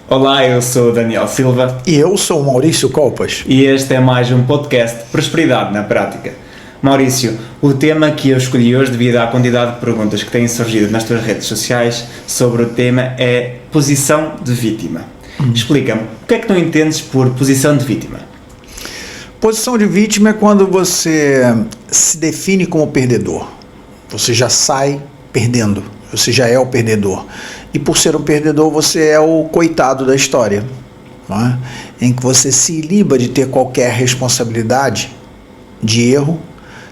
Olá, eu sou o Daniel Silva E eu sou o Maurício Copas. e este é mais um podcast Prosperidade na Prática. Maurício, o tema que eu escolhi hoje devido à quantidade de perguntas que têm surgido nas tuas redes sociais sobre o tema é posição de vítima. Explica-me, o que é que tu entendes por posição de vítima? Posição de vítima é quando você se define como perdedor. Você já sai perdendo, você já é o perdedor. E por ser um perdedor, você é o coitado da história, não é? Em que você se iliba de ter qualquer responsabilidade de erro,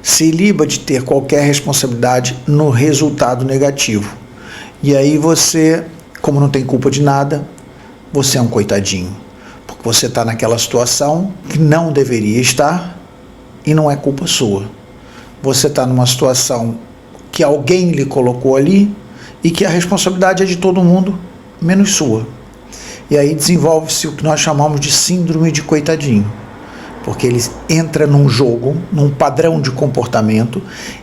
se iliba de ter qualquer responsabilidade no resultado negativo. E aí você, como não tem culpa de nada, você é um coitadinho. Porque você está naquela situação que não deveria estar e não é culpa sua. Você está numa situação que alguém lhe colocou ali e que a responsabilidade é de todo mundo, menos sua. E aí desenvolve-se o que nós chamamos de síndrome de coitadinho. Porque ele entra num jogo, num padrão de comportamento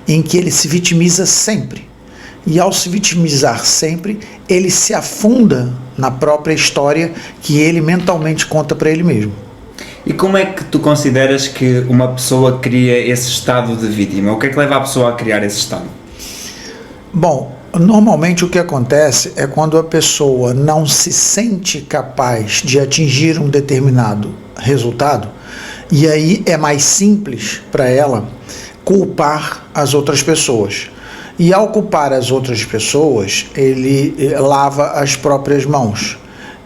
em que ele se vitimiza sempre. E ao se vitimizar sempre, ele se afunda na própria história que ele mentalmente conta para ele mesmo. E como é que tu consideras que uma pessoa cria esse estado de vítima? O que é que leva a pessoa a criar esse estado? Bom, normalmente o que acontece é quando a pessoa não se sente capaz de atingir um determinado resultado, e aí é mais simples para ela culpar as outras pessoas. E ao culpar as outras pessoas, ele lava as próprias mãos.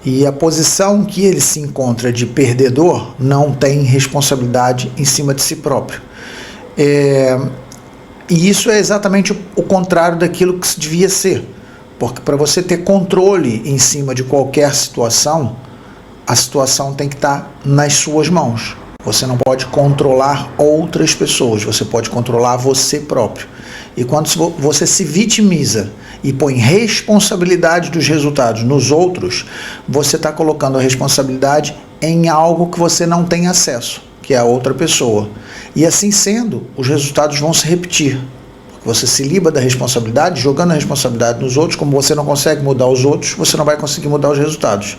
E a posição que ele se encontra de perdedor não tem responsabilidade em cima de si próprio. E isso é exatamente o contrário daquilo que se devia ser. Porque para você ter controle em cima de qualquer situação, a situação tem que estar nas suas mãos. Você não pode controlar outras pessoas, você pode controlar você próprio. E quando você se vitimiza e põe responsabilidade dos resultados nos outros, você está colocando a responsabilidade em algo que você não tem acesso, que é a outra pessoa. E assim sendo, os resultados vão se repetir. Porque você se livra da responsabilidade, jogando a responsabilidade nos outros, como você não consegue mudar os outros, você não vai conseguir mudar os resultados.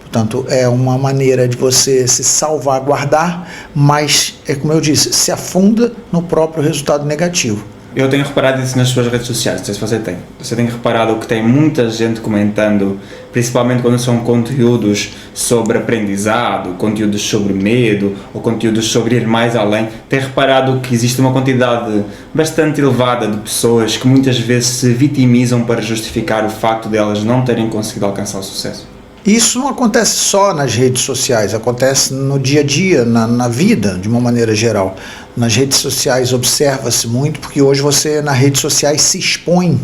Portanto, é uma maneira de você se salvaguardar, mas, é como eu disse, se afunda no próprio resultado negativo. Eu tenho reparado isso nas suas redes sociais, não sei se você tem. Você tem reparado que tem muita gente comentando, principalmente quando são conteúdos sobre aprendizado, conteúdos sobre medo ou conteúdos sobre ir mais além. Tem reparado que existe uma quantidade bastante elevada de pessoas que muitas vezes se vitimizam para justificar o facto de elas não terem conseguido alcançar o sucesso? Isso não acontece só nas redes sociais, acontece no dia a dia, na vida, de uma maneira geral. Nas redes sociais observa-se muito, porque hoje você, nas redes sociais, se expõe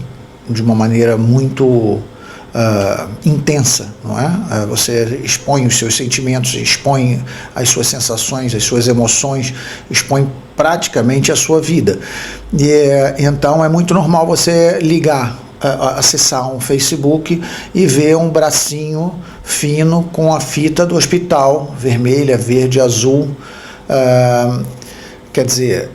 de uma maneira muito intensa, não é? Você expõe os seus sentimentos, expõe as suas sensações, as suas emoções, expõe praticamente a sua vida. Então é muito normal você ligar, acessar um Facebook e ver um bracinho fino com a fita do hospital, vermelha, verde, azul. Quer dizer,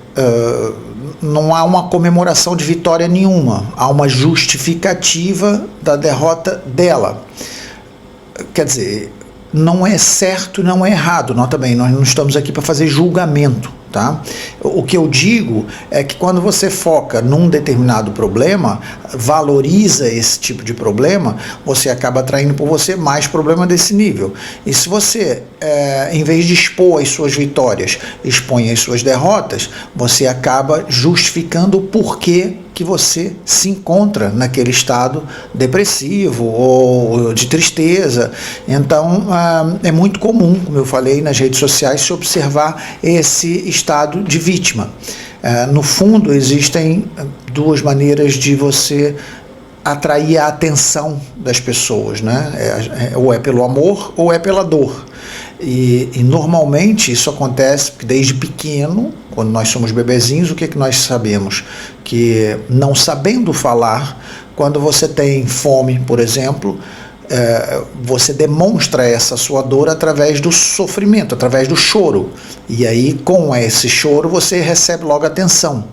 não há uma comemoração de vitória nenhuma, há uma justificativa da derrota dela. Quer dizer, não é certo e não é errado, nós não estamos aqui para fazer julgamento. Tá? O que eu digo é que quando você foca num determinado problema, valoriza esse tipo de problema, você acaba atraindo por você mais problema desse nível. E se você, em vez de expor as suas vitórias, expõe as suas derrotas, você acaba justificando o porquê que você se encontra naquele estado depressivo ou de tristeza. Então, é muito comum, como eu falei, nas redes sociais, se observar esse estado de vítima. No fundo, existem duas maneiras de você atrair a atenção das pessoas, né? Ou é pelo amor ou é pela dor. E normalmente isso acontece porque desde pequeno, quando nós somos bebezinhos, o que nós sabemos? Que não sabendo falar, quando você tem fome, por exemplo, você demonstra essa sua dor através do sofrimento, através do choro. E aí, com esse choro, você recebe logo atenção.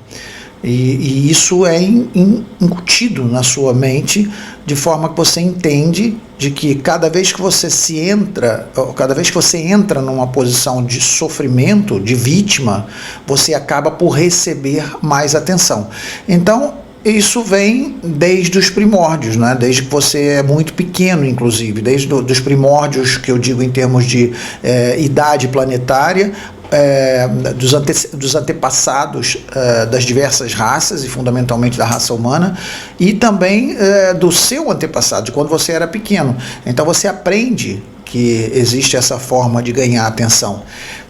E isso é incutido na sua mente, de forma que você entende de que cada vez que você entra numa posição de sofrimento, de vítima, você acaba por receber mais atenção. Então, isso vem desde os primórdios, né? Desde que você é muito pequeno, inclusive, desde os primórdios, que eu digo em termos de idade planetária, dos antepassados das diversas raças, e fundamentalmente da raça humana, e também do seu antepassado, de quando você era pequeno. Então você aprende que existe essa forma de ganhar atenção.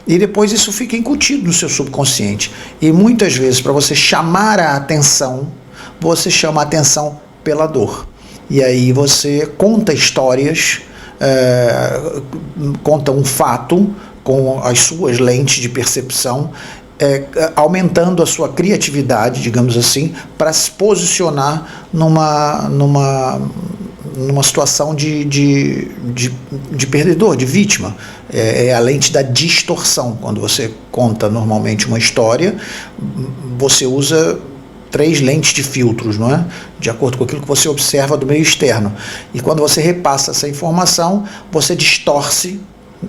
E depois isso fica incutido no seu subconsciente. E muitas vezes, para você chamar a atenção, você chama a atenção pela dor. E aí você conta histórias, conta um fato com as suas lentes de percepção, aumentando a sua criatividade, digamos assim, para se posicionar numa situação de perdedor, de vítima. É a lente da distorção. Quando você conta normalmente uma história, você usa 3 lentes de filtros, não é? De acordo com aquilo que você observa do meio externo. E quando você repassa essa informação, você distorce,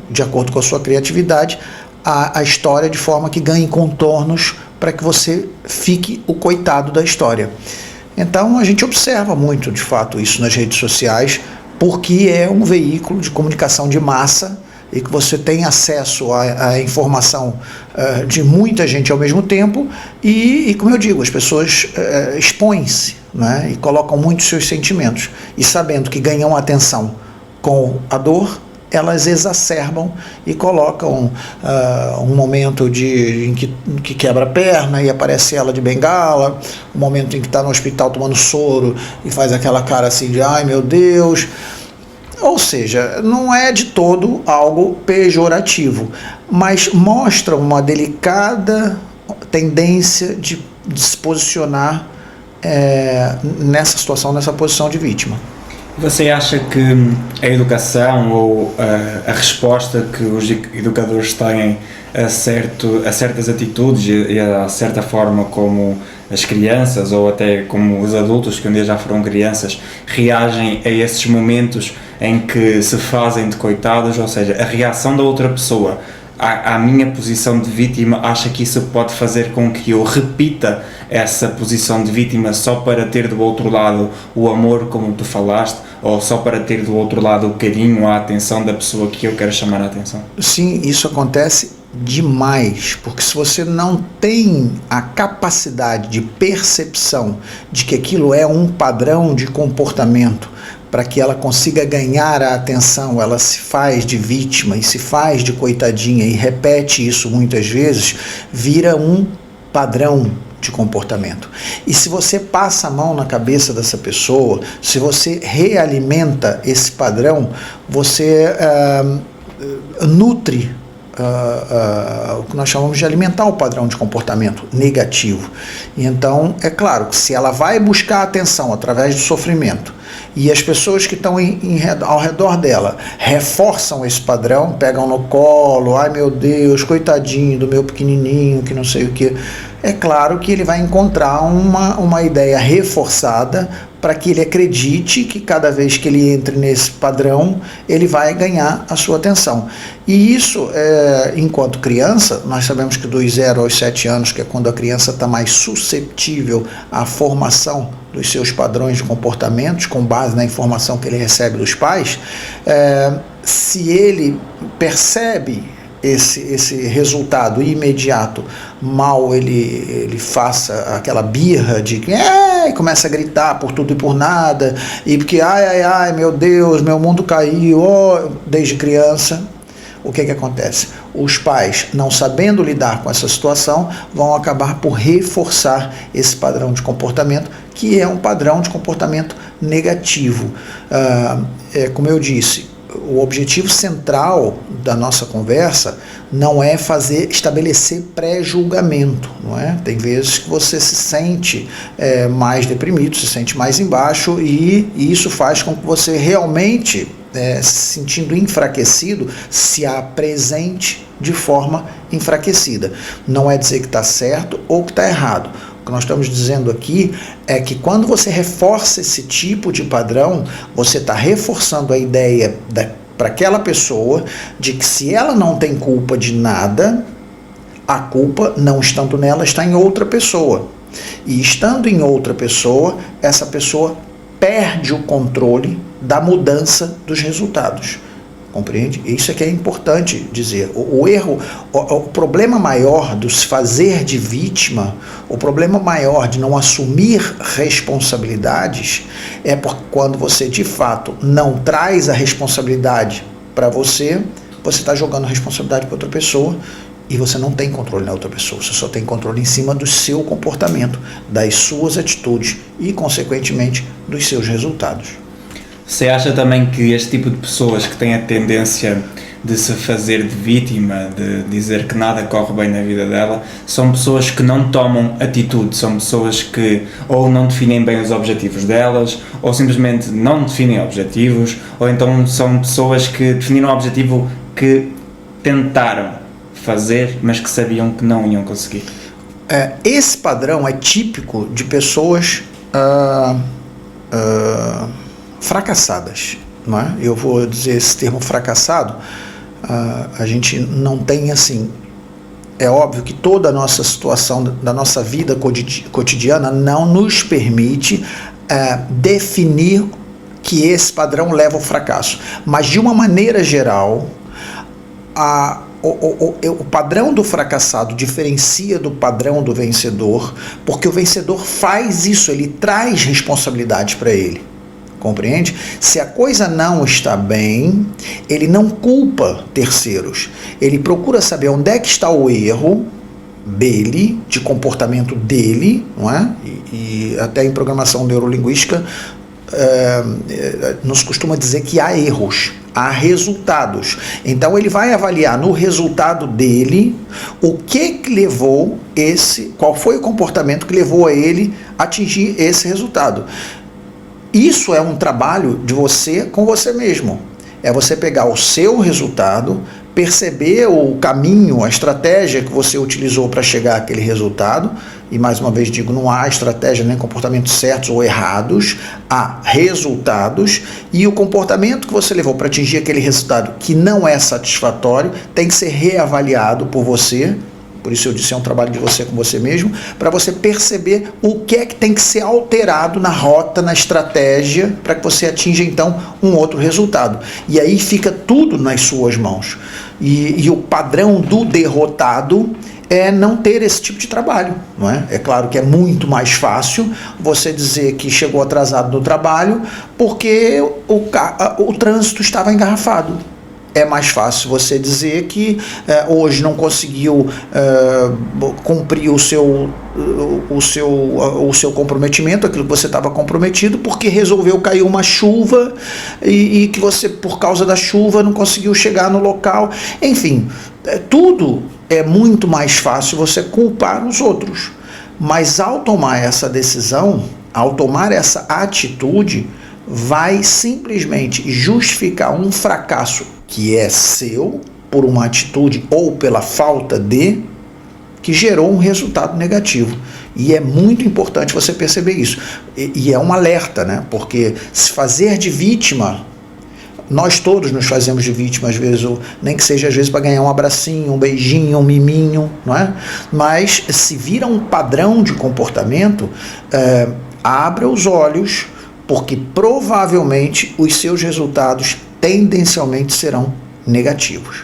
de acordo com a sua criatividade, a história, de forma que ganhe contornos para que você fique o coitado da história. Então a gente observa muito, de fato, isso nas redes sociais, porque é um veículo de comunicação de massa e que você tem acesso à informação de muita gente ao mesmo tempo e como eu digo, as pessoas expõem-se, né, e colocam muito seus sentimentos, e sabendo que ganham atenção com a dor, elas exacerbam e colocam um momento em que quebra a perna e aparece ela de bengala, um momento em que está no hospital tomando soro e faz aquela cara assim de ai meu Deus. Ou seja, não é de todo algo pejorativo, mas mostra uma delicada tendência de se posicionar nessa situação, nessa posição de vítima. Você acha que a educação ou a resposta que os educadores têm a certas atitudes e a certa forma como as crianças ou até como os adultos que um dia já foram crianças reagem a esses momentos em que se fazem de coitados, ou seja, a reação da outra pessoa à minha posição de vítima, acha que isso pode fazer com que eu repita essa posição de vítima só para ter do outro lado o amor, como tu falaste, ou só para ter do outro lado o carinho, a atenção da pessoa que eu quero chamar a atenção? Sim, isso acontece demais, porque se você não tem a capacidade de percepção de que aquilo é um padrão de comportamento, para que ela consiga ganhar a atenção, ela se faz de vítima e se faz de coitadinha e repete isso muitas vezes, vira um padrão de comportamento. E se você passa a mão na cabeça dessa pessoa, se você realimenta esse padrão, você nutre o que nós chamamos de alimentar o padrão de comportamento negativo. E então, é claro que se ela vai buscar atenção através do sofrimento e as pessoas que estão ao redor dela reforçam esse padrão, pegam no colo, ai meu Deus, coitadinho do meu pequenininho, que não sei o que, é claro que ele vai encontrar uma ideia reforçada para que ele acredite que cada vez que ele entre nesse padrão, ele vai ganhar a sua atenção. E isso, enquanto criança, nós sabemos que dos 0 aos 7 anos, que é quando a criança está mais susceptível à formação dos seus padrões de comportamentos, com base na informação que ele recebe dos pais, se ele percebe esse resultado imediato, mal ele faça aquela birra de que começa a gritar por tudo e por nada, e porque ai meu Deus, meu mundo caiu, desde criança, o que acontece? Os pais, não sabendo lidar com essa situação, vão acabar por reforçar esse padrão de comportamento, que é um padrão de comportamento negativo. Como eu disse, o objetivo central da nossa conversa não é estabelecer pré-julgamento, não é? Tem vezes que você se sente mais deprimido, se sente mais embaixo, e isso faz com que você realmente, se sentindo enfraquecido, se apresente de forma enfraquecida. Não é dizer que está certo ou que está errado. O que nós estamos dizendo aqui é que quando você reforça esse tipo de padrão, você está reforçando a ideia para aquela pessoa de que se ela não tem culpa de nada, a culpa, não estando nela, está em outra pessoa. E estando em outra pessoa, essa pessoa perde o controle da mudança dos resultados. Compreende? Isso é que é importante dizer. O erro, o problema maior do se fazer de vítima, o problema maior de não assumir responsabilidades é porque quando você de fato não traz a responsabilidade para você, você está jogando a responsabilidade para outra pessoa e você não tem controle na outra pessoa, você só tem controle em cima do seu comportamento, das suas atitudes e, consequentemente, dos seus resultados. Você acha também que este tipo de pessoas que têm a tendência de se fazer de vítima, de dizer que nada corre bem na vida dela, são pessoas que não tomam atitude, são pessoas que ou não definem bem os objetivos delas, ou simplesmente não definem objetivos, ou então são pessoas que definiram um objetivo que tentaram fazer, mas que sabiam que não iam conseguir? Esse padrão é típico de pessoas fracassadas, não é? Eu vou dizer esse termo fracassado. A gente não tem assim. É óbvio que toda a nossa situação da nossa vida cotidiana não nos permite definir que esse padrão leva ao fracasso. Mas de uma maneira geral, o padrão do fracassado diferencia do padrão do vencedor, porque o vencedor faz isso, ele traz responsabilidade para ele. Compreende? Se a coisa não está bem, ele não culpa terceiros. Ele procura saber onde é que está o erro dele, de comportamento dele, não é? E até em programação neurolinguística nos costuma dizer que há erros, há resultados. Então ele vai avaliar no resultado dele o que levou qual foi o comportamento que levou a ele a atingir esse resultado. Isso é um trabalho de você com você mesmo. É você pegar o seu resultado, perceber o caminho, a estratégia que você utilizou para chegar àquele resultado. E mais uma vez digo, não há estratégia nem comportamentos certos ou errados, há resultados. E o comportamento que você levou para atingir aquele resultado que não é satisfatório tem que ser reavaliado por você. Por isso eu disse, é um trabalho de você com você mesmo, para você perceber o que é que tem que ser alterado na rota, na estratégia, para que você atinja então um outro resultado. E aí fica tudo nas suas mãos. E o padrão do derrotado é não ter esse tipo de trabalho, não é? É claro que é muito mais fácil você dizer que chegou atrasado no trabalho porque o trânsito estava engarrafado. É mais fácil você dizer que hoje não conseguiu cumprir o seu comprometimento, aquilo que você estava comprometido, porque resolveu cair uma chuva e que você, por causa da chuva, não conseguiu chegar no local. Enfim, tudo é muito mais fácil você culpar os outros. Mas ao tomar essa decisão, ao tomar essa atitude, vai simplesmente justificar um fracasso que é seu, por uma atitude ou pela falta de, que gerou um resultado negativo. E é muito importante você perceber isso. E é um alerta, né? Porque se fazer de vítima, nós todos nos fazemos de vítima, às vezes, ou nem que seja às vezes para ganhar um abracinho, um beijinho, um miminho, não é? Mas se vira um padrão de comportamento, abra os olhos, porque provavelmente os seus resultados tendencialmente serão negativos.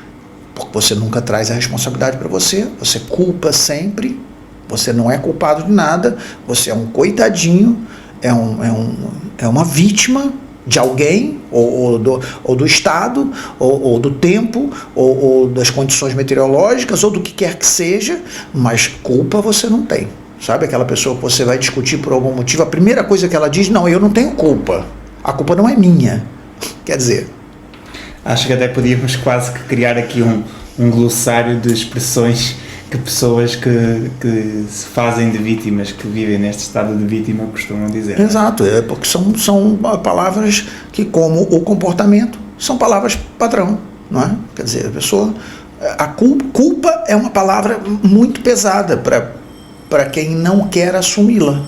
Porque você nunca traz a responsabilidade para você, você culpa sempre, você não é culpado de nada, você é um coitadinho, é uma vítima de alguém, ou do Estado, ou do tempo, ou das condições meteorológicas, ou do que quer que seja, mas culpa você não tem. Sabe aquela pessoa que você vai discutir por algum motivo, a primeira coisa que ela diz, não, eu não tenho culpa, a culpa não é minha. Quer dizer... Acho que até podíamos quase que criar aqui um glossário de expressões que pessoas que se fazem de vítimas, que vivem neste estado de vítima, costumam dizer. Exato, porque são palavras que, como o comportamento, são palavras padrão, não é? Quer dizer, a pessoa... A culpa é uma palavra muito pesada para quem não quer assumi-la,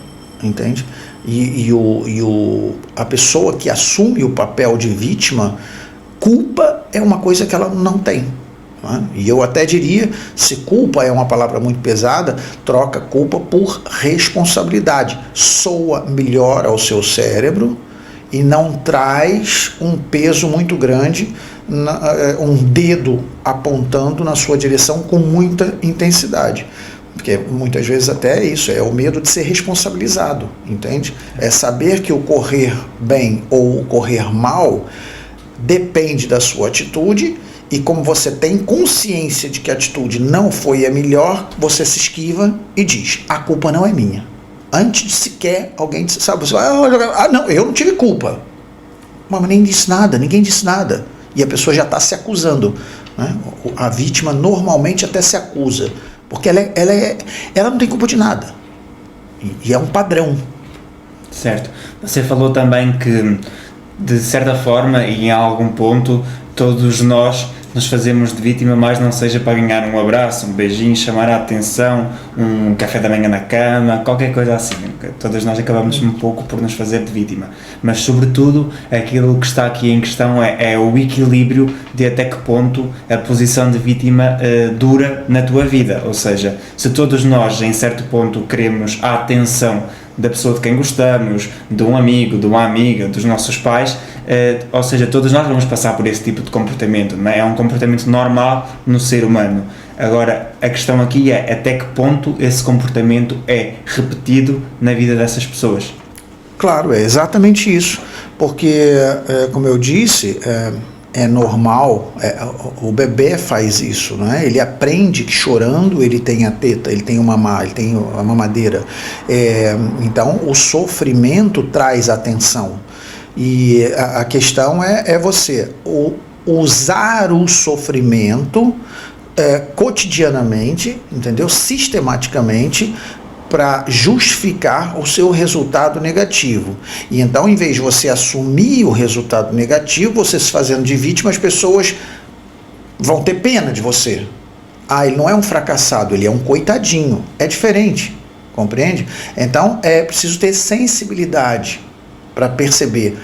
entende? A pessoa que assume o papel de vítima, culpa é uma coisa que ela não tem. Né? E eu até diria, se culpa é uma palavra muito pesada, troca culpa por responsabilidade. Soa melhor ao seu cérebro e não traz um peso muito grande, um dedo apontando na sua direção com muita intensidade. Porque muitas vezes até é isso, é o medo de ser responsabilizado, entende? É saber que o correr bem ou o correr mal depende da sua atitude, e como você tem consciência de que a atitude não foi a melhor, você se esquiva e diz, a culpa não é minha. Antes de sequer alguém, sabe, você vai, não, eu não tive culpa. Mas nem disse nada, ninguém disse nada. E a pessoa já está se acusando. Né? A vítima normalmente até se acusa, porque ela não tem culpa de nada. E é um padrão. Certo. Você falou também que, de certa forma, e em algum ponto, todos nós nos fazemos de vítima, mas não seja para ganhar um abraço, um beijinho, chamar a atenção, um café da manhã na cama, qualquer coisa assim. Todas nós acabamos um pouco por nos fazer de vítima. Mas, sobretudo, aquilo que está aqui em questão é o equilíbrio de até que ponto a posição de vítima dura na tua vida. Ou seja, se todos nós, em certo ponto, queremos a atenção da pessoa de quem gostamos, de um amigo, de uma amiga, dos nossos pais, ou seja, todos nós vamos passar por esse tipo de comportamento, não é? É um comportamento normal no ser humano. Agora, a questão aqui é até que ponto esse comportamento é repetido na vida dessas pessoas. Claro, é exatamente isso, porque, como eu disse, é normal, o bebê faz isso, né? Ele aprende que chorando ele tem a teta, ele tem o mamar, ele tem a mamadeira. Então o sofrimento traz atenção. E a questão é você usar o sofrimento cotidianamente, entendeu? Sistematicamente, para justificar o seu resultado negativo. E então, em vez de você assumir o resultado negativo, você se fazendo de vítima, as pessoas vão ter pena de você. Ele não é um fracassado, ele é um coitadinho. É diferente, compreende? Então, é preciso ter sensibilidade para perceber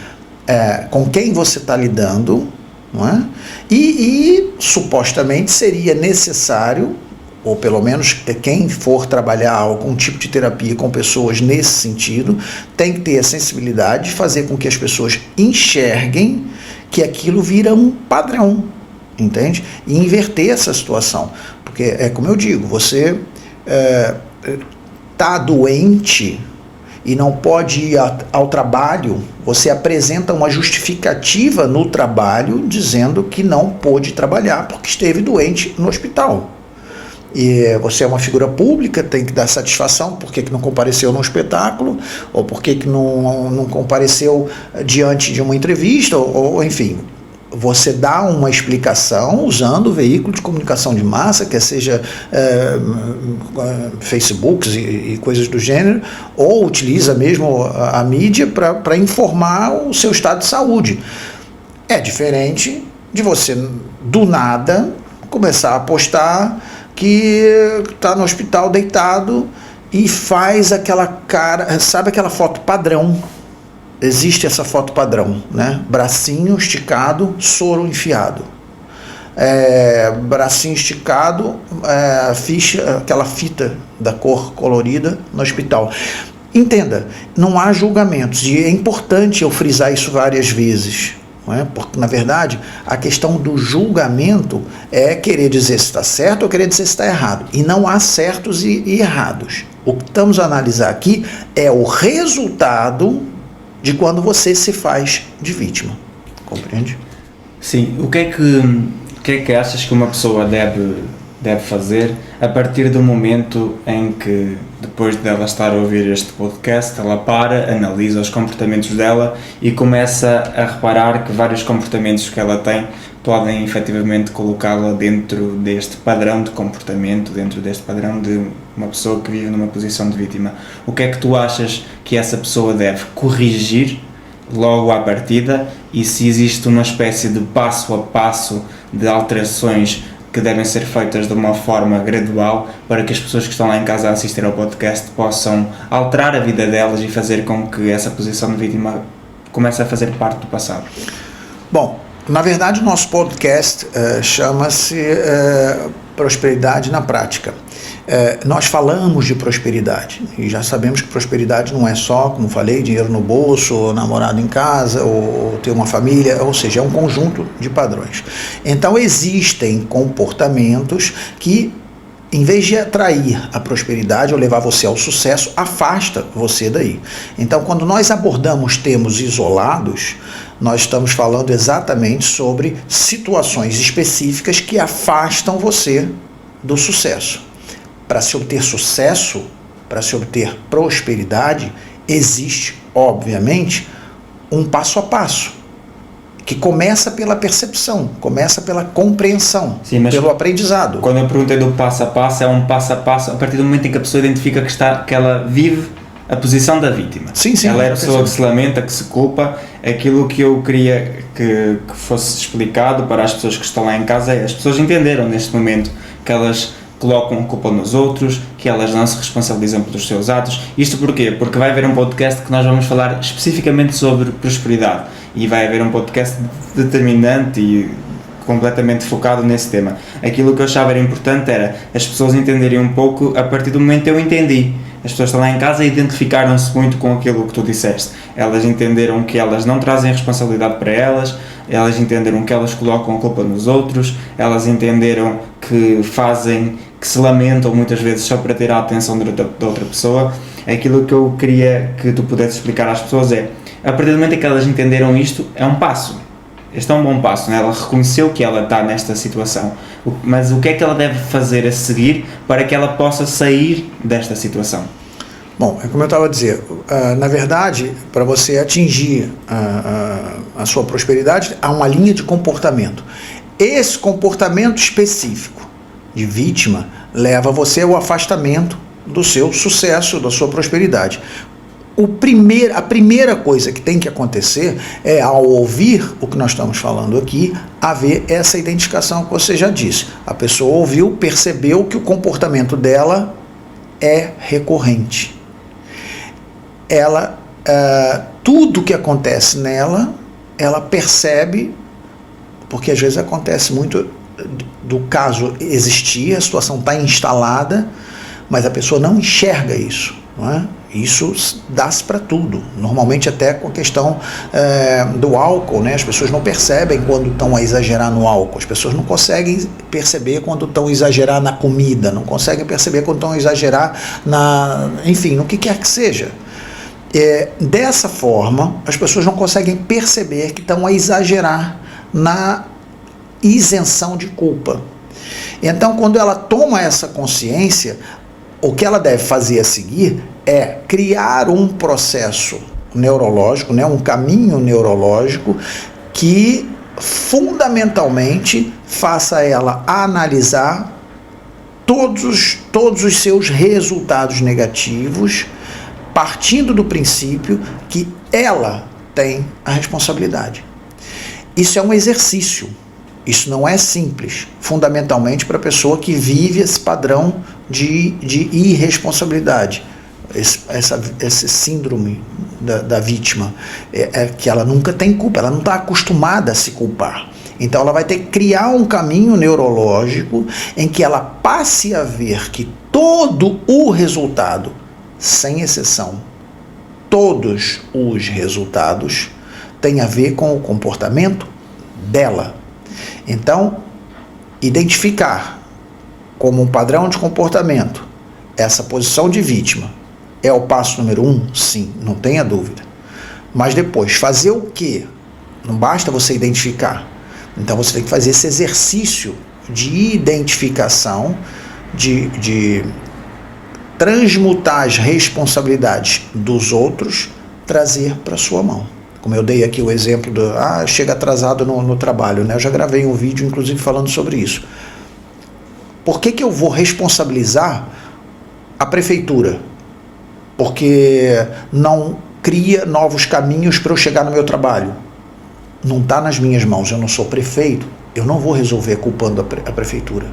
com quem você está lidando, não é? E supostamente seria necessário, ou pelo menos quem for trabalhar algum tipo de terapia com pessoas nesse sentido, tem que ter a sensibilidade de fazer com que as pessoas enxerguem que aquilo vira um padrão, entende? E inverter essa situação. Porque é como eu digo, você está doente e não pode ir ao trabalho, você apresenta uma justificativa no trabalho dizendo que não pôde trabalhar porque esteve doente no hospital. E você é uma figura pública, tem que dar satisfação por que não compareceu no espetáculo, ou por que não compareceu diante de uma entrevista, ou enfim, você dá uma explicação usando o veículo de comunicação de massa, quer seja Facebooks e coisas do gênero, ou utiliza mesmo a mídia para informar o seu estado de saúde. É diferente de você, do nada, começar a postar que está no hospital deitado e faz aquela cara, sabe aquela foto padrão? Existe essa foto padrão, né? Bracinho esticado, soro enfiado. Bracinho esticado, aquela fita da cor colorida no hospital. Entenda, não há julgamentos, e é importante eu frisar isso várias vezes. Não é? Porque, na verdade, a questão do julgamento é querer dizer se está certo ou querer dizer se está errado. E não há certos e errados. O que estamos a analisar aqui é o resultado de quando você se faz de vítima. Compreende? Sim. O que é que achas que uma pessoa deve fazer a partir do momento em que, depois dela estar a ouvir este podcast, ela analisa os comportamentos dela e começa a reparar que vários comportamentos que ela tem podem efetivamente colocá-la dentro deste padrão de comportamento, dentro deste padrão de uma pessoa que vive numa posição de vítima? O que é que tu achas que essa pessoa deve corrigir logo à partida, e se existe uma espécie de passo a passo de alterações que devem ser feitas de uma forma gradual para que as pessoas que estão lá em casa a assistir ao podcast possam alterar a vida delas e fazer com que essa posição de vítima comece a fazer parte do passado? Bom, na verdade o nosso podcast chama-se Prosperidade na Prática. Nós falamos de prosperidade e já sabemos que prosperidade não é só, como falei, dinheiro no bolso, ou namorado em casa, ou ter uma família, ou seja, é um conjunto de padrões. Então existem comportamentos que, em vez de atrair a prosperidade ou levar você ao sucesso, afasta você daí. Então, quando nós abordamos termos isolados, nós estamos falando exatamente sobre situações específicas que afastam você do sucesso. Para se obter sucesso, para se obter prosperidade, existe, obviamente, um passo a passo, que começa pela percepção, começa pela compreensão, sim, pelo aprendizado. Quando eu perguntei do passo a passo, é um passo a passo a partir do momento em que a pessoa identifica que ela vive a posição da vítima. Sim, sim, ela é a pessoa que se lamenta, que se culpa. Aquilo que eu queria que fosse explicado para as pessoas que estão lá em casa é: as pessoas entenderam neste momento que elas colocam a culpa nos outros, que elas não se responsabilizam pelos seus atos. Isto porquê? Porque vai haver um podcast que nós vamos falar especificamente sobre prosperidade, e vai haver um podcast determinante e completamente focado nesse tema. Aquilo que eu achava era importante era as pessoas entenderem um pouco a partir do momento que eu entendi. As pessoas estão lá em casa e identificaram-se muito com aquilo que tu disseste. Elas entenderam que elas não trazem responsabilidade para elas entenderam que elas colocam a culpa nos outros, elas entenderam que se lamentam muitas vezes só para ter a atenção da outra pessoa. Aquilo que eu queria que tu pudesses explicar às pessoas é: a partir do momento em que elas entenderam isto, é um passo. Este é um bom passo, né? Ela reconheceu que ela está nesta situação, mas o que é que ela deve fazer a seguir para que ela possa sair desta situação? Bom, é como eu estava a dizer, na verdade, para você atingir a sua prosperidade, há uma linha de comportamento. Esse comportamento específico de vítima leva você ao afastamento do seu sucesso, da sua prosperidade. A primeira coisa que tem que acontecer é, ao ouvir o que nós estamos falando aqui, haver essa identificação que você já disse. A pessoa ouviu, percebeu que o comportamento dela é recorrente. Ela, tudo que acontece nela, ela percebe, porque às vezes acontece muito do caso existir, a situação está instalada, mas a pessoa não enxerga isso, não é? Isso dá-se para tudo, normalmente até com a questão do álcool, né? As pessoas não percebem quando estão a exagerar no álcool, as pessoas não conseguem perceber quando estão a exagerar na comida, não conseguem perceber quando estão a exagerar enfim, no que quer que seja. Dessa forma, as pessoas não conseguem perceber que estão a exagerar na isenção de culpa. Então, quando ela toma essa consciência, o que ela deve fazer a seguir é criar um processo neurológico, né, um caminho neurológico que fundamentalmente faça ela analisar todos os seus resultados negativos, partindo do princípio que ela tem a responsabilidade. Isso é um exercício, isso não é simples, fundamentalmente para a pessoa que vive esse padrão de irresponsabilidade, esse síndrome da vítima, que ela nunca tem culpa, ela não está acostumada a se culpar. Então ela vai ter que criar um caminho neurológico em que ela passe a ver que todo o resultado, sem exceção, todos os resultados têm a ver com o comportamento dela. Então, identificar como um padrão de comportamento essa posição de vítima é o passo número 1? Sim, não tenha dúvida. Mas depois, fazer o quê? Não basta você identificar. Então você tem que fazer esse exercício de identificação, de transmutar as responsabilidades dos outros, trazer para sua mão. Como eu dei aqui o exemplo chega atrasado no trabalho, né? Eu já gravei um vídeo, inclusive, falando sobre isso. Por que eu vou responsabilizar a prefeitura? Porque não cria novos caminhos para eu chegar no meu trabalho. Não está nas minhas mãos, eu não sou prefeito. Eu não vou resolver culpando a prefeitura.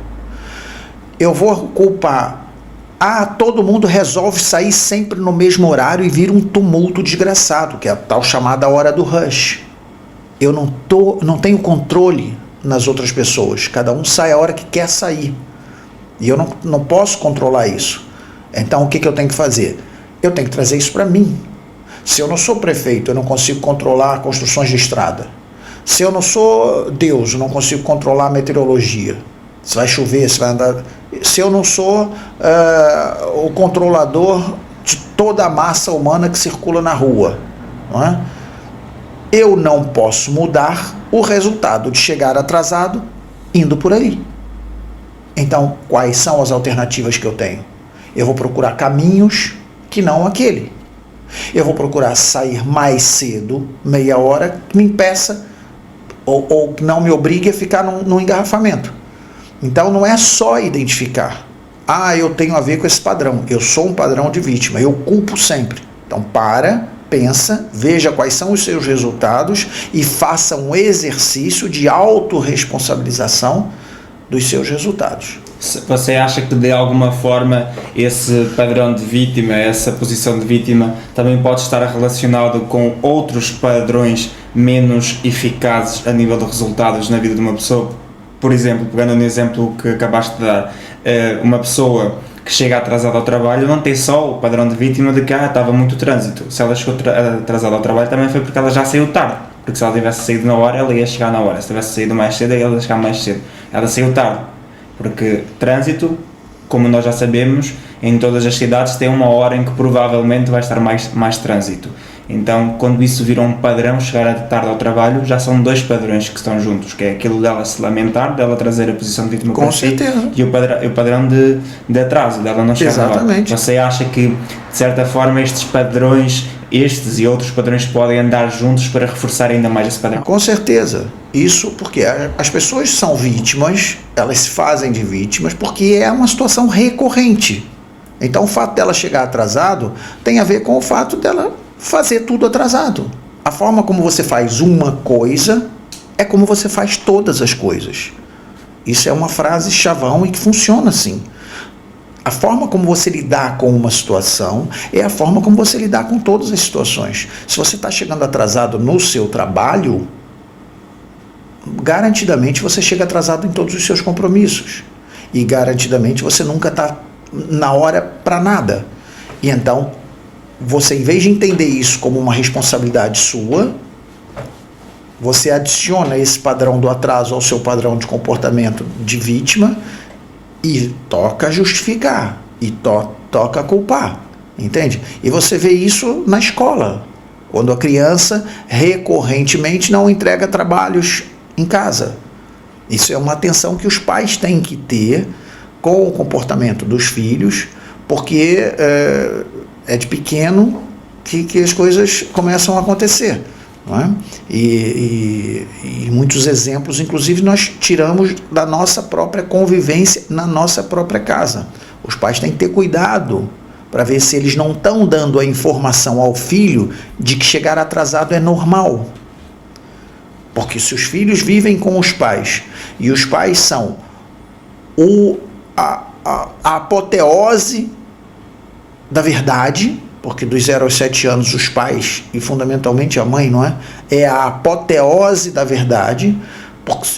Eu vou culpar, todo mundo resolve sair sempre no mesmo horário e vira um tumulto desgraçado, que é a tal chamada hora do rush. Eu não tenho controle nas outras pessoas, cada um sai a hora que quer sair, e eu não posso controlar isso. Então o que eu tenho que fazer? Eu tenho que trazer isso para mim. Se eu não sou prefeito, eu não consigo controlar construções de estrada. Se eu não sou Deus, eu não consigo controlar a meteorologia, se vai chover, se vai andar. Se eu não sou o controlador de toda a massa humana que circula na rua, não é? Eu não posso mudar o resultado de chegar atrasado indo por aí. Então, quais são as alternativas que eu tenho? Eu vou procurar caminhos que não aquele. Eu vou procurar sair mais cedo, meia hora, que me impeça ou não me obrigue a ficar num engarrafamento. Então não é só identificar, eu tenho a ver com esse padrão, eu sou um padrão de vítima, eu culpo sempre. Então pensa, veja quais são os seus resultados e faça um exercício de autorresponsabilização dos seus resultados. Você acha que de alguma forma esse padrão de vítima, essa posição de vítima, também pode estar relacionado com outros padrões menos eficazes a nível de resultados na vida de uma pessoa? Por exemplo, pegando no exemplo que acabaste de dar, uma pessoa que chega atrasada ao trabalho não tem só o padrão de vítima de que estava muito trânsito. Se ela chegou atrasada ao trabalho também foi porque ela já saiu tarde. Porque se ela tivesse saído na hora, ela ia chegar na hora. Se tivesse saído mais cedo, ela ia chegar mais cedo. Ela saiu tarde. Porque trânsito, como nós já sabemos, em todas as cidades tem uma hora em que provavelmente vai estar mais trânsito. Então, quando isso vira um padrão, chegar tarde ao trabalho, já são dois padrões que estão juntos, que é aquilo dela se lamentar, dela trazer a posição de vítima com certeza, e o padrão de atraso, dela não chegar na hora. Você acha que, de certa forma, estes padrões, estes e outros padrões podem andar juntos para reforçar ainda mais esse padrão? Com certeza. Isso porque as pessoas são vítimas, elas se fazem de vítimas porque é uma situação recorrente. Então o fato dela chegar atrasado tem a ver com o fato dela fazer tudo atrasado. A forma como você faz uma coisa é como você faz todas as coisas. Isso é uma frase chavão e que funciona assim. A forma como você lidar com uma situação é a forma como você lidar com todas as situações. Se você está chegando atrasado no seu trabalho, garantidamente você chega atrasado em todos os seus compromissos. E garantidamente você nunca está na hora para nada. E então, você, em vez de entender isso como uma responsabilidade sua, você adiciona esse padrão do atraso ao seu padrão de comportamento de vítima e toca justificar, e toca culpar, entende? E você vê isso na escola, quando a criança recorrentemente não entrega trabalhos em casa. Isso é uma atenção que os pais têm que ter com o comportamento dos filhos, porque é de pequeno que as coisas começam a acontecer, não é? E muitos exemplos, inclusive, nós tiramos da nossa própria convivência na nossa própria casa. Os pais têm que ter cuidado para ver se eles não estão dando a informação ao filho de que chegar atrasado é normal. Porque se os filhos vivem com os pais e os pais são a apoteose da verdade, porque dos 0 aos 7 anos os pais, e fundamentalmente a mãe, não é? É a apoteose da verdade,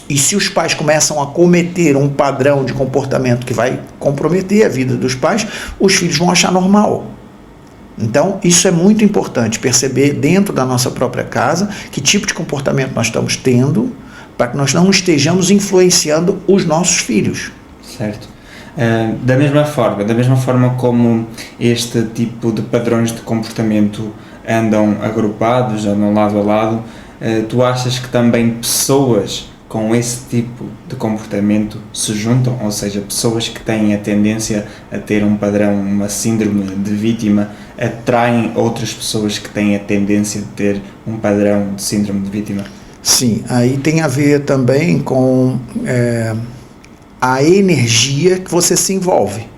e se os pais começam a cometer um padrão de comportamento que vai comprometer a vida dos pais, os filhos vão achar normal. Então, isso é muito importante, perceber dentro da nossa própria casa que tipo de comportamento nós estamos tendo, para que nós não estejamos influenciando os nossos filhos. Certo. Da mesma forma como este tipo de padrões de comportamento andam agrupados, andam lado a lado, tu achas que também pessoas com esse tipo de comportamento se juntam? Ou seja, pessoas que têm a tendência a ter um padrão, uma síndrome de vítima, atraem outras pessoas que têm a tendência de ter um padrão de síndrome de vítima? Sim, aí tem a ver também com a energia que você se envolve.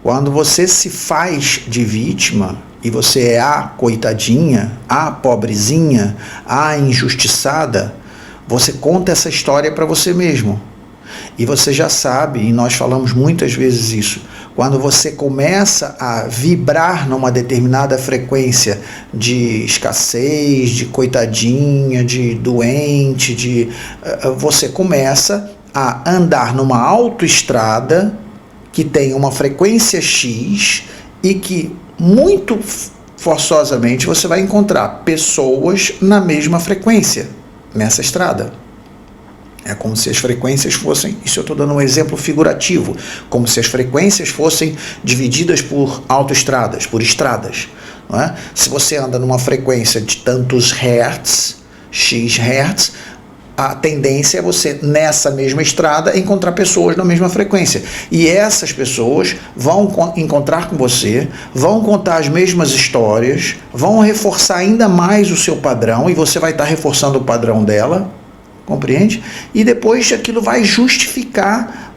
Quando você se faz de vítima e você é a coitadinha, a pobrezinha, a injustiçada, Você conta essa história para você mesmo. E você já sabe, e nós falamos muitas vezes isso, quando você começa a vibrar numa determinada frequência de escassez, de coitadinha, de doente, você começa a andar numa autoestrada que tem uma frequência X e que muito forçosamente você vai encontrar pessoas na mesma frequência nessa estrada. É como se as frequências fossem, isso eu estou dando um exemplo figurativo, como se as frequências fossem divididas por autoestradas, por estradas. Não é? Se você anda numa frequência de tantos hertz, x hertz, a tendência é você, nessa mesma estrada, encontrar pessoas na mesma frequência. E essas pessoas vão encontrar com você, vão contar as mesmas histórias, vão reforçar ainda mais o seu padrão, e você vai estar reforçando o padrão dela, compreende? E depois aquilo vai justificar,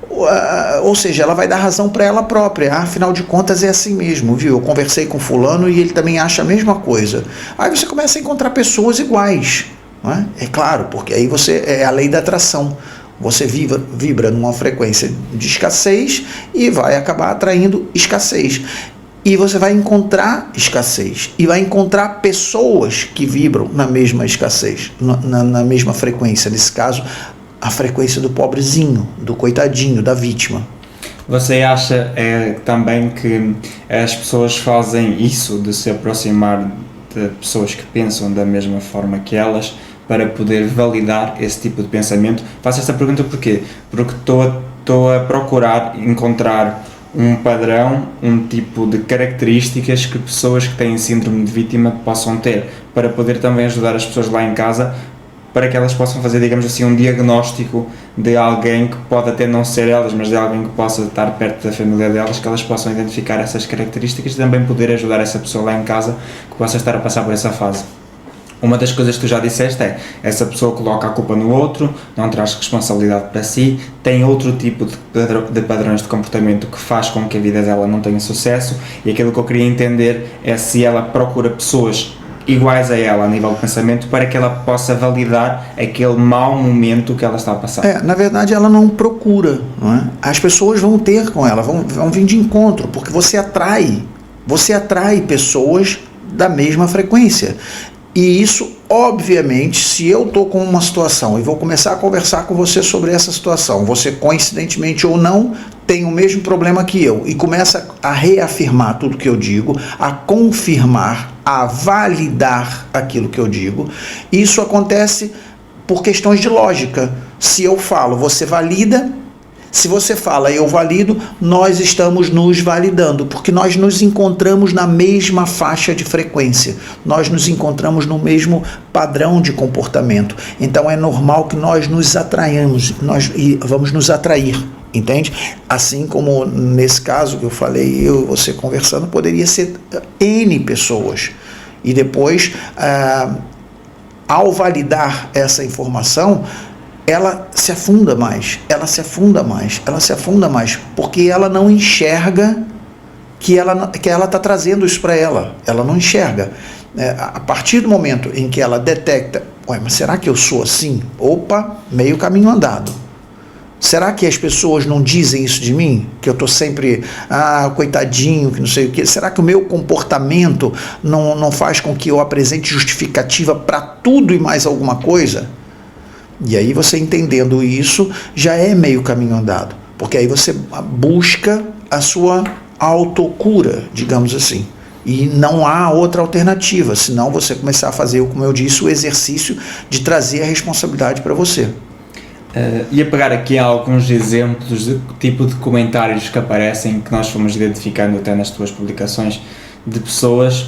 ou seja, ela vai dar razão para ela própria. Afinal de contas é assim mesmo, viu? Eu conversei com fulano e ele também acha a mesma coisa. Aí você começa a encontrar pessoas iguais, não é? É claro, porque aí é a lei da atração. Você vibra numa frequência de escassez e vai acabar atraindo escassez. E você vai encontrar escassez. E vai encontrar pessoas que vibram na mesma escassez, na mesma frequência. Nesse caso, a frequência do pobrezinho, do coitadinho, da vítima. Você acha também que as pessoas fazem isso, de se aproximar de pessoas que pensam da mesma forma que elas, para poder validar esse tipo de pensamento? Faço esta pergunta porquê? Porque estou a procurar encontrar um padrão, um tipo de características que pessoas que têm síndrome de vítima possam ter, para poder também ajudar as pessoas lá em casa, para que elas possam fazer, digamos assim, um diagnóstico de alguém que pode até não ser elas, mas de alguém que possa estar perto da família delas, que elas possam identificar essas características e também poder ajudar essa pessoa lá em casa que possa estar a passar por essa fase. Uma das coisas que tu já disseste é, essa pessoa coloca a culpa no outro, não traz responsabilidade para si, tem outro tipo de padrões de comportamento que faz com que a vida dela não tenha sucesso, e aquilo que eu queria entender é se ela procura pessoas iguais a ela a nível de pensamento para que ela possa validar aquele mau momento que ela está a passar. Na verdade ela não procura, não é? As pessoas vão ter com ela, vão vir de encontro, porque você atrai pessoas da mesma frequência. E isso, obviamente, se eu estou com uma situação e vou começar a conversar com você sobre essa situação, você, coincidentemente ou não, tem o mesmo problema que eu e começa a reafirmar tudo que eu digo, a confirmar, a validar aquilo que eu digo, isso acontece por questões de lógica. Se eu falo, você valida. Se você fala, eu valido, nós estamos nos validando, porque nós nos encontramos na mesma faixa de frequência, nós nos encontramos no mesmo padrão de comportamento. Então é normal que nós nos atraiamos, e vamos nos atrair, entende? Assim como nesse caso que eu falei, eu e você conversando, poderia ser N pessoas. E depois, ao validar essa informação, ela se afunda mais, porque ela não enxerga que ela está trazendo isso para ela não enxerga. A partir do momento em que ela detecta, mas será que eu sou assim? Opa, meio caminho andado. Será que as pessoas não dizem isso de mim? Que eu estou sempre, coitadinho, que não sei o quê. Será que o meu comportamento não faz com que eu apresente justificativa para tudo e mais alguma coisa? E aí você entendendo isso, já é meio caminho andado, porque aí você busca a sua autocura, digamos assim, e não há outra alternativa, senão você começar a fazer, como eu disse, o exercício de trazer a responsabilidade para você. Ia pegar aqui alguns exemplos de tipo de comentários que aparecem, que nós fomos identificando até nas tuas publicações, de pessoas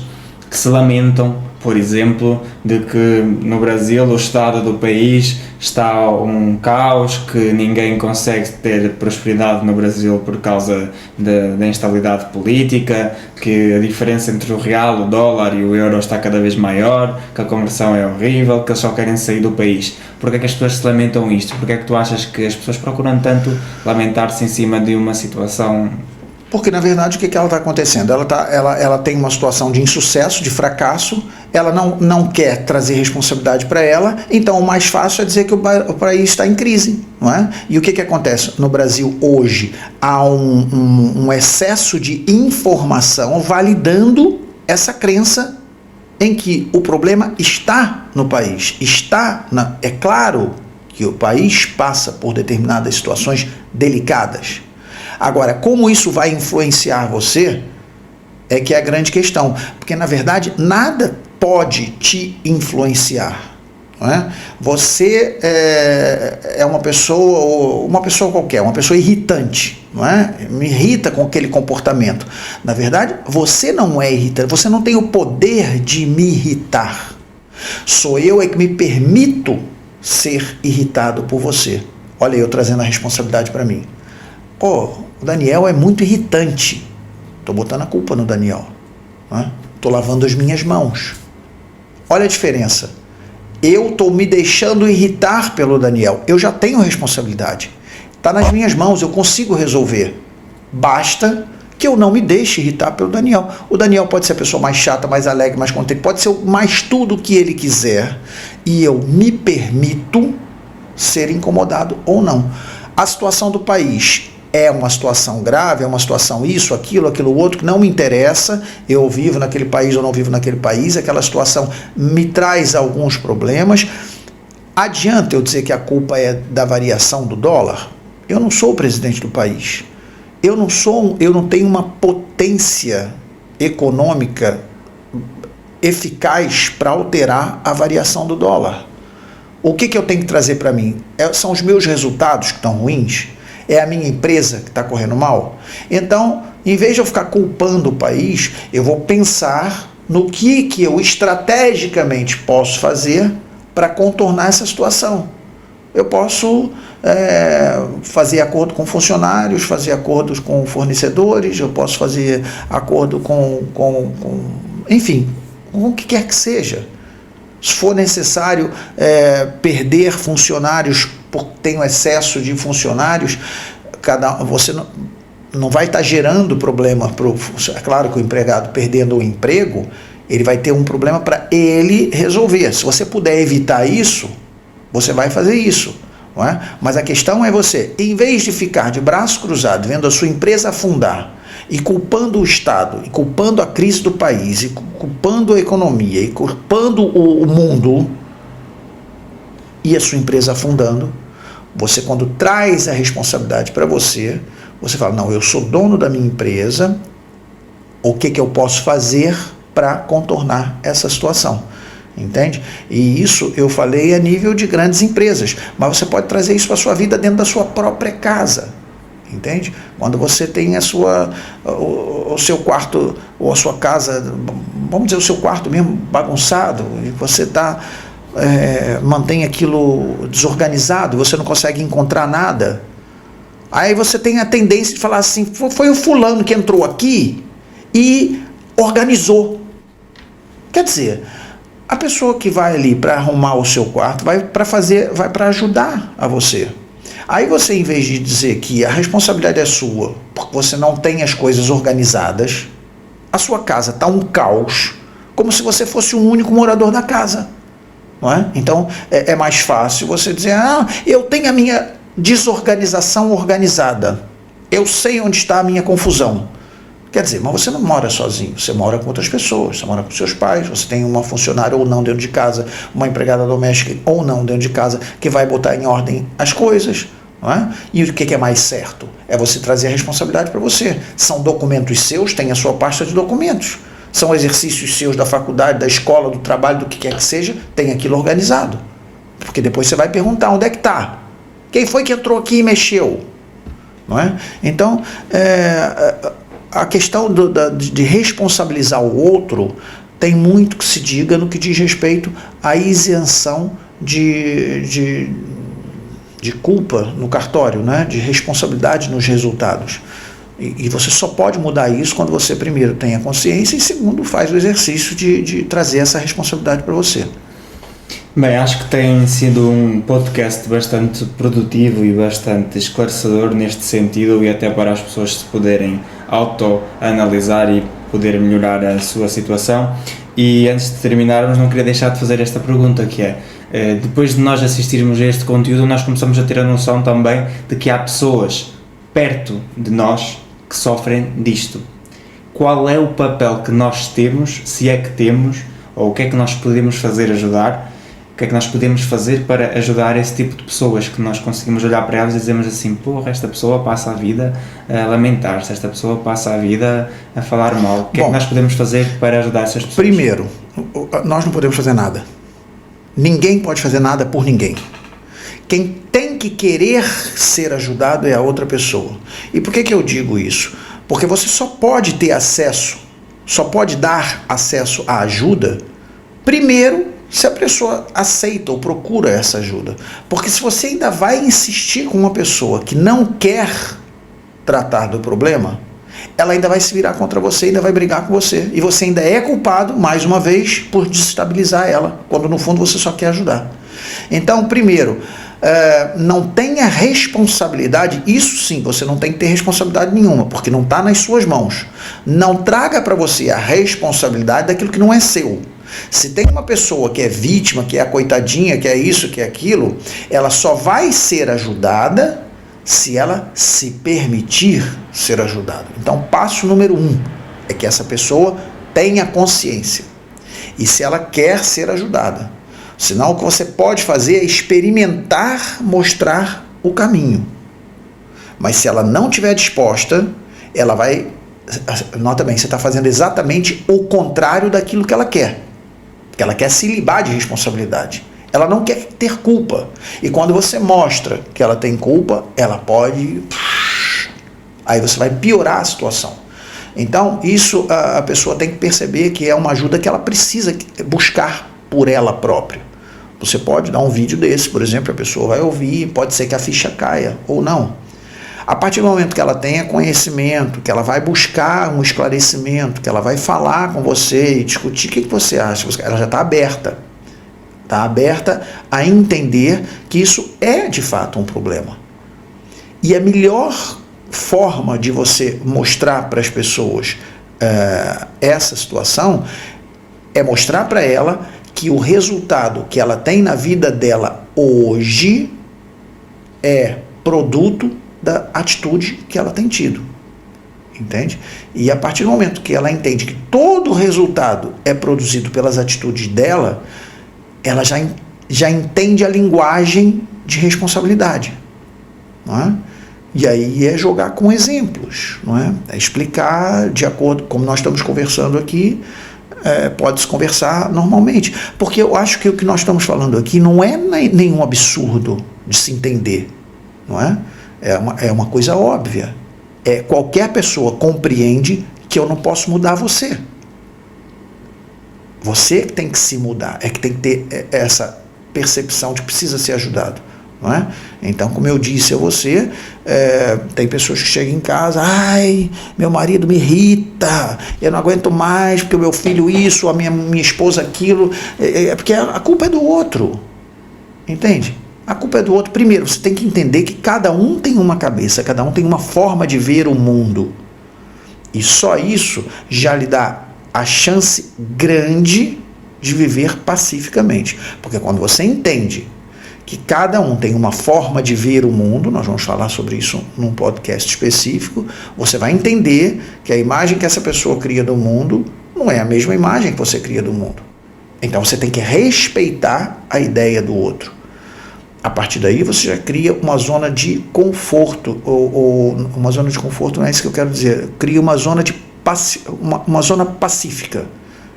que se lamentam, por exemplo, de que no Brasil o estado do país está um caos, que ninguém consegue ter prosperidade no Brasil por causa da instabilidade política, que a diferença entre o real, o dólar e o euro está cada vez maior, que a conversão é horrível, que eles só querem sair do país. Porquê é que as pessoas se lamentam isto? Porquê é que tu achas que as pessoas procuram tanto lamentar-se em cima de uma situação Porque, na verdade, o que ela está acontecendo? Ela tem uma situação de insucesso, de fracasso, ela não quer trazer responsabilidade para ela, então o mais fácil é dizer que o país está em crise. Não é? E o que acontece? No Brasil, hoje, há um excesso de informação validando essa crença em que o problema está no país. É claro que o país passa por determinadas situações delicadas. Agora, como isso vai influenciar você, é que é a grande questão. Porque, na verdade, nada pode te influenciar. Não é? Você é uma pessoa qualquer, uma pessoa irritante. Não é? Me irrita com aquele comportamento. Na verdade, você não é irritante, você não tem o poder de me irritar. Sou eu que me permito ser irritado por você. Olha eu trazendo a responsabilidade para mim. O Daniel é muito irritante. Estou botando a culpa no Daniel. Estou lavando as minhas mãos. Olha a diferença. Eu estou me deixando irritar pelo Daniel. Eu já tenho responsabilidade. Está nas minhas mãos, eu consigo resolver. Basta que eu não me deixe irritar pelo Daniel. O Daniel pode ser a pessoa mais chata, mais alegre, mais contente, pode ser mais tudo o que ele quiser. E eu me permito ser incomodado ou não. A situação do país é uma situação grave, é uma situação isso, aquilo outro, que não me interessa, eu vivo naquele país ou não vivo naquele país, aquela situação me traz alguns problemas. Adianta eu dizer que a culpa é da variação do dólar? Eu não sou o presidente do país. Eu não tenho uma potência econômica eficaz para alterar a variação do dólar. O que eu tenho que trazer para mim? São os meus resultados que estão ruins? É a minha empresa que está correndo mal? Então, em vez de eu ficar culpando o país, eu vou pensar no que eu estrategicamente posso fazer para contornar essa situação. Eu posso fazer acordo com funcionários, fazer acordos com fornecedores, eu posso fazer acordo enfim, com o que quer que seja. Se for necessário perder funcionários porque tem um excesso de funcionários, você não vai estar gerando problema. É claro que o empregado perdendo o emprego, ele vai ter um problema para ele resolver. Se você puder evitar isso, você vai fazer isso. Não é? Mas a questão é você, em vez de ficar de braço cruzado, vendo a sua empresa afundar, e culpando o Estado, e culpando a crise do país, e culpando a economia, e culpando o mundo, e a sua empresa afundando, você, quando traz a responsabilidade para você fala, não, eu sou dono da minha empresa, o que eu posso fazer para contornar essa situação? Entende? E isso eu falei a nível de grandes empresas, mas você pode trazer isso para a sua vida dentro da sua própria casa. Entende? Quando você tem o seu quarto, ou a sua casa, vamos dizer, o seu quarto mesmo bagunçado, e você mantém aquilo desorganizado, você não consegue encontrar nada, aí você tem a tendência de falar assim, foi o fulano que entrou aqui e organizou. Quer dizer, a pessoa que vai ali para arrumar o seu quarto vai para ajudar a você. Aí você, em vez de dizer que a responsabilidade é sua, porque você não tem as coisas organizadas, a sua casa está um caos, como se você fosse o único morador da casa. Não é? Então, é mais fácil você dizer, eu tenho a minha desorganização organizada, eu sei onde está a minha confusão. Quer dizer, mas você não mora sozinho, você mora com outras pessoas, você mora com seus pais, você tem uma funcionária ou não dentro de casa, uma empregada doméstica ou não dentro de casa, que vai botar em ordem as coisas. Não é? E o que é mais certo? É você trazer a responsabilidade para você. São documentos seus, tem a sua pasta de documentos. São exercícios seus da faculdade, da escola, do trabalho, do que quer que seja, tem aquilo organizado. Porque depois você vai perguntar onde é que está. Quem foi que entrou aqui e mexeu? Não é? Então, a questão de responsabilizar o outro tem muito que se diga no que diz respeito à isenção de culpa no cartório, né? De responsabilidade nos resultados. E você só pode mudar isso quando você, primeiro, tem a consciência e, segundo, faz o exercício de trazer essa responsabilidade para você. Bem, acho que tem sido um podcast bastante produtivo e bastante esclarecedor neste sentido, e até para as pessoas se poderem autoanalisar e poder melhorar a sua situação. E antes de terminarmos, não queria deixar de fazer esta pergunta, que é, depois de nós assistirmos a este conteúdo, nós começamos a ter a noção também de que há pessoas perto de nós que sofrem disto. Qual é o papel que nós temos, se é que temos, ou o que é que nós podemos fazer ajudar, o que é que nós podemos fazer para ajudar esse tipo de pessoas, que nós conseguimos olhar para elas e dizemos assim, porra, esta pessoa passa a vida a lamentar-se, esta pessoa passa a vida a falar mal. O que é que nós podemos fazer para ajudar essas pessoas? Primeiro, nós não podemos fazer nada. Ninguém pode fazer nada por ninguém. Quem tem que querer ser ajudado é a outra pessoa. E por que eu digo isso? Porque você só pode ter acesso, só pode dar acesso à ajuda, primeiro, se a pessoa aceita ou procura essa ajuda. Porque se você ainda vai insistir com uma pessoa que não quer tratar do problema, ela ainda vai se virar contra você, ainda vai brigar com você. E você ainda é culpado, mais uma vez, por desestabilizar ela, quando no fundo você só quer ajudar. Então, primeiro, não tenha responsabilidade, isso sim, você não tem que ter responsabilidade nenhuma, porque não está nas suas mãos. Não traga para você a responsabilidade daquilo que não é seu. Se tem uma pessoa que é vítima, que é a coitadinha, que é isso, que é aquilo, ela só vai ser ajudada se ela se permitir ser ajudada. Então, passo número 1 é que essa pessoa tenha consciência. E se ela quer ser ajudada. Senão, o que você pode fazer é experimentar mostrar o caminho. Mas se ela não estiver disposta, ela vai... Nota bem, você está fazendo exatamente o contrário daquilo que ela quer. Porque ela quer se livrar de responsabilidade. Ela não quer ter culpa. E quando você mostra que ela tem culpa, ela pode... Aí você vai piorar a situação. Então, isso a pessoa tem que perceber que é uma ajuda que ela precisa buscar por ela própria. Você pode dar um vídeo desse, por exemplo, a pessoa vai ouvir, pode ser que a ficha caia ou não. A partir do momento que ela tenha conhecimento, que ela vai buscar um esclarecimento, que ela vai falar com você e discutir, o que você acha? Ela já está aberta. Está aberta a entender que isso é de fato um problema. E a melhor forma de você mostrar para as pessoas essa situação é mostrar para ela que o resultado que ela tem na vida dela hoje é produto da atitude que ela tem tido. Entende? E a partir do momento que ela entende que todo o resultado é produzido pelas atitudes dela, ela já entende a linguagem de responsabilidade. Não é? E aí é jogar com exemplos, não é? É explicar de acordo, como nós estamos conversando aqui, pode-se conversar normalmente. Porque eu acho que o que nós estamos falando aqui não é nenhum absurdo de se entender, não é? É uma coisa óbvia. Qualquer pessoa compreende que eu não posso mudar você. Você que tem que se mudar, que tem que ter essa percepção de que precisa ser ajudado. Não é? Então, como eu disse a você, tem pessoas que chegam em casa, ai, meu marido me irrita, eu não aguento mais, porque o meu filho isso, a minha esposa aquilo, porque a culpa é do outro, entende? A culpa é do outro. Primeiro, você tem que entender que cada um tem uma cabeça, cada um tem uma forma de ver o mundo, e só isso já lhe dá a chance grande de viver pacificamente, porque quando você entende que cada um tem uma forma de ver o mundo, nós vamos falar sobre isso num podcast específico, você vai entender que a imagem que essa pessoa cria do mundo não é a mesma imagem que você cria do mundo. Então você tem que respeitar a ideia do outro. A partir daí você já cria uma zona de conforto, ou uma zona de conforto não é isso que eu quero dizer, cria uma zona uma zona pacífica,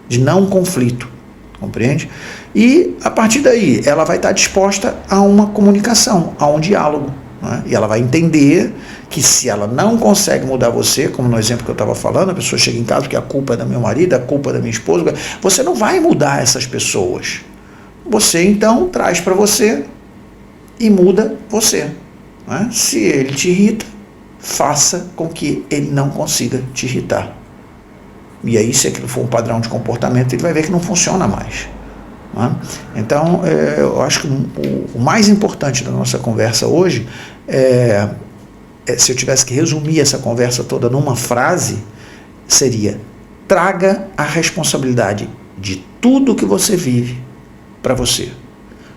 de não conflito. Compreende? E a partir daí ela vai estar disposta a uma comunicação, a um diálogo, né? E ela vai entender que se ela não consegue mudar você, como no exemplo que eu estava falando, a pessoa chega em casa porque a culpa é do meu marido, a culpa é da minha esposa, você não vai mudar essas pessoas. Você então traz para você e muda você, né? Se ele te irrita, faça com que ele não consiga te irritar. E aí, se aquilo for um padrão de comportamento, ele vai ver que não funciona mais. Né? Então, eu acho que o mais importante da nossa conversa hoje é se eu tivesse que resumir essa conversa toda numa frase, seria: traga a responsabilidade de tudo que você vive para você.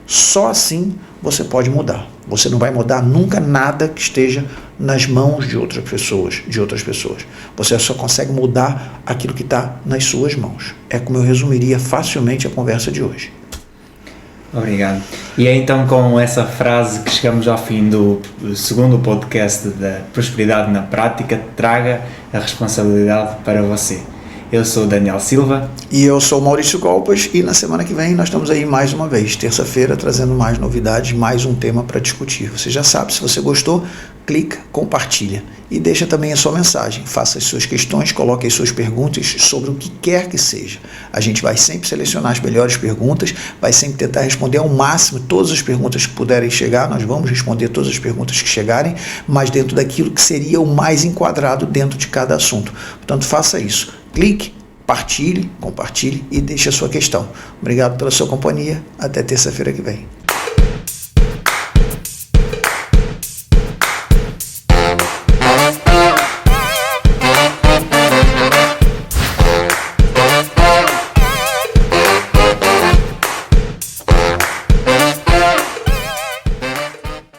Só assim você pode mudar. Você não vai mudar nunca nada que esteja nas mãos de outras pessoas. Você só consegue mudar aquilo que está nas suas mãos. É como eu resumiria facilmente a conversa de hoje. Obrigado. E é então com essa frase que chegamos ao fim do segundo podcast da Prosperidade na Prática. Traga a responsabilidade para você. Eu sou o Daniel Silva. E eu sou o Maurício Golpas, e na semana que vem nós estamos aí mais uma vez, terça-feira, trazendo mais novidades, mais um tema para discutir. Você já sabe, se você gostou, clica, compartilha e deixa também a sua mensagem. Faça as suas questões, coloque as suas perguntas sobre o que quer que seja. A gente vai sempre selecionar as melhores perguntas, vai sempre tentar responder ao máximo todas as perguntas que puderem chegar. Nós vamos responder todas as perguntas que chegarem, mas dentro daquilo que seria o mais enquadrado dentro de cada assunto. Portanto, faça isso. Clique, compartilhe e deixe a sua questão. Obrigado pela sua companhia. Até terça-feira que vem.